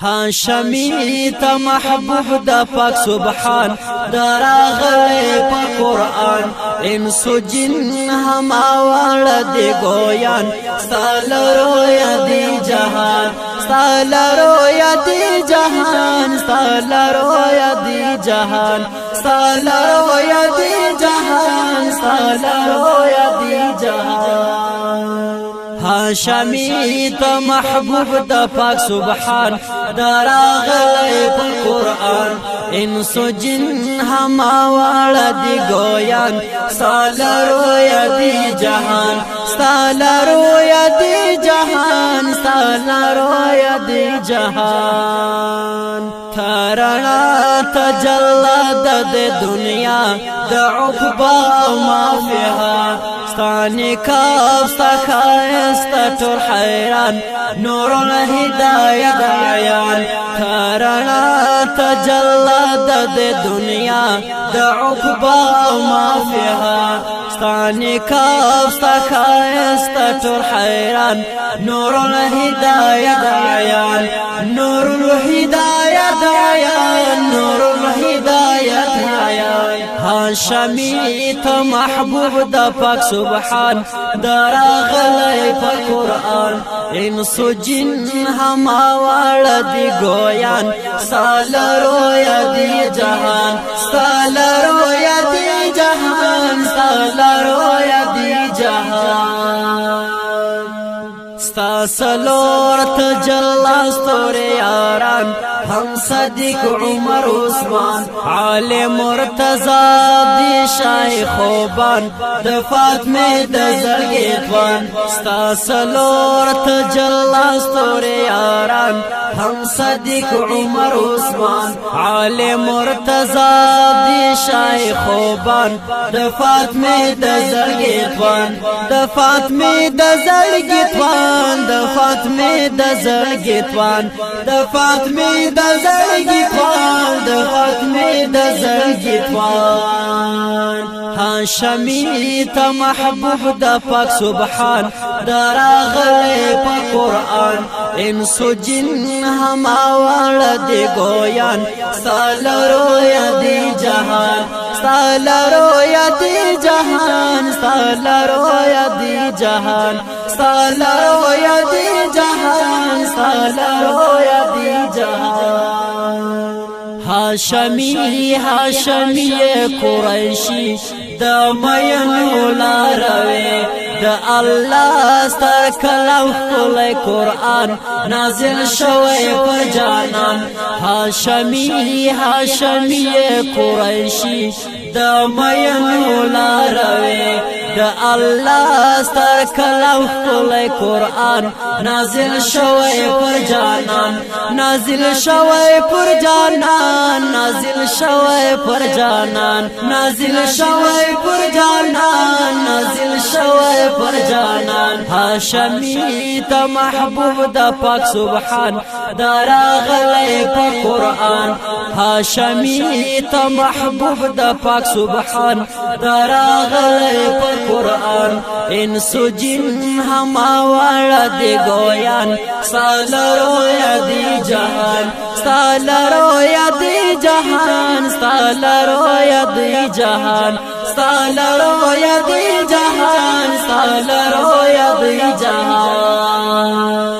هاشمی تا محبوب دا پاک سبحان دراغلی پا قرآن انس و جن هم آوار دی گویان ستال رویا دی جهان ستال رویا دی جهان ستال رویا دی جهان ستال رویا دی جهان ستال رویا دی جهان هاشمی تا محبوب دا پاک سبحان دراغلی پا قرآن انس و جن هم آوار دی گویان ستال رویا دی جهان ستال رویا دی جهان ستال رویا دی جهان تارنا تجلد دی دنیا دا عقبا ما فيها ستانی کاف ستا خائستا تور حیران نور الهدایت عیان تارنا تجلد دی دنیا دا عقبا ما فيها ستانی کاف ستا خائستا تور حیران نور الهدایت عیان نور الهدایت عیان نور الهدایت عیان هاشمی تا محبوب دا پاک سبحان دراغلی پا قرآن انس و جن هم آوار دی گویان ستال رویا دی جهان ستال رویا دی جهان ستال رویا دی جهان ستا سلور تجلا ستور یاران هم صدیق عمر عثمان علی مرتضی دی شای خوبان د فاطمه د زړګي ستا سلور تجلا ستور یاران هم صدیق عمر عثمان علی مرتضی دی شای خوبان د فاطمه د زړګي د فاطمه د زړګي د فاطمه د زړګي د فاطمه د زړګي د فاطمه د زړګي هاشمی تا محبوب دا پاک سبحان دراغلی پا قرآن انس و جن هم آوار دی گویان ستال رویا دی جهان ستال رویا دی جهان ستال رویا دی جهان ستال رویا دی جهان ستال رویا دی جهان هاشمی هاشمی قریشی دا مینو لاروی دا اللہ ستر کلام کلی قرآن نازل شوی پر جانان هاشمی هاشمی قریشی دا مینو لاروی دا اللہ ستر کلام کلی قرآن نازل شوی پر جانان نازل شوی پر جانان نازل شوی پر جانان نازل شوی پر جانان نازل شوی پر جانان هاشمی تا محبوب دا پاک سبحان دراغلی پا قرآن هاشمی تا محبوب دا پاک سبحان دراغلی پا قرآن انس و جن هم آوار دی گویان ستال رویا دی جهان ستال رویا دی جهان ستال رویا دی جهان ستال رویا دی جهان ستال رویا دی جهان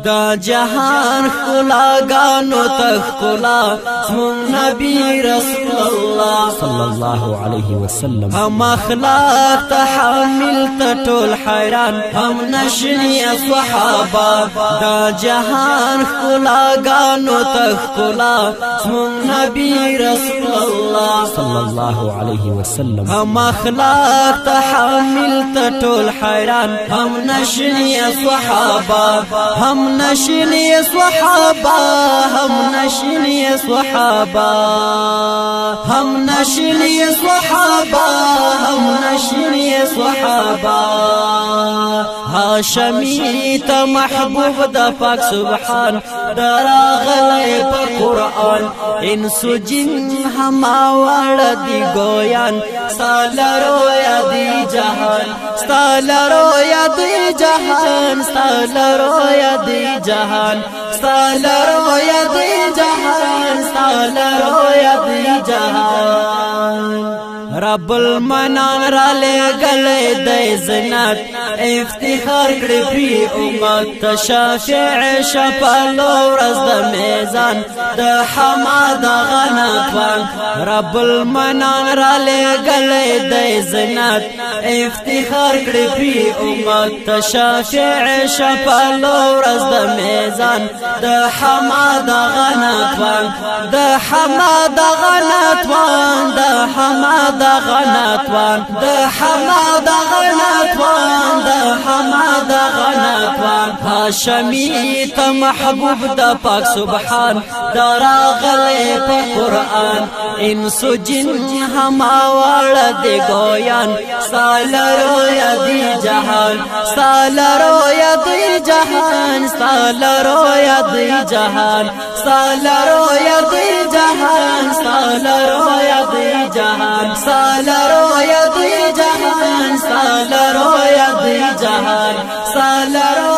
دا جهان خلا گانو تخلا اسم نبی رسول الله صلى الله عليه وسلم هم اخلاق تحمل تطول حیران هم نشنی صحابه دا جهان خلا گانو تخلا اسم نبی رسول الله صلى الله عليه وسلم هم اخلاق تحمل تطول حیران هم نشنی صحابه هم نشنی صحابه هم نشنی صحابه هم نشنی صحابه هم نشنی صحابه هاشمی تا محبوب دا پاک سبحان دراغلی پا قرآن انس و جن هم آوار دی گویان ستال رویا دی جهان ستال رویا دی جهان ستال رویا دی جهان ستال رویا جهان سالرو یا دی جهان رب المنان را لے گلے دے زنات افتخار کڑی پی امت شافع شپلو رز دا میزان دا حماد غنطوان رب المنان را لے گلے دے زنات افتخار کڑی پی امت شافع شپلو رز دا میزان دا حماد غنطوان دا حماد غنطوان دا حماد غنطوان دا حماد غنطوان دا حماد غنطوان هاشمی تا محبوب دا پاک سبحان دا راغلے پا قرآن انس و جن ہما والا دے گویان سالرو یا دی جہان سالرو یا دی جہان سالرو یا دی جہان سالرو یا دی جہان سالرو یا دی جہان سالرو یا دی جہان سالرو یا دی جہان سالرو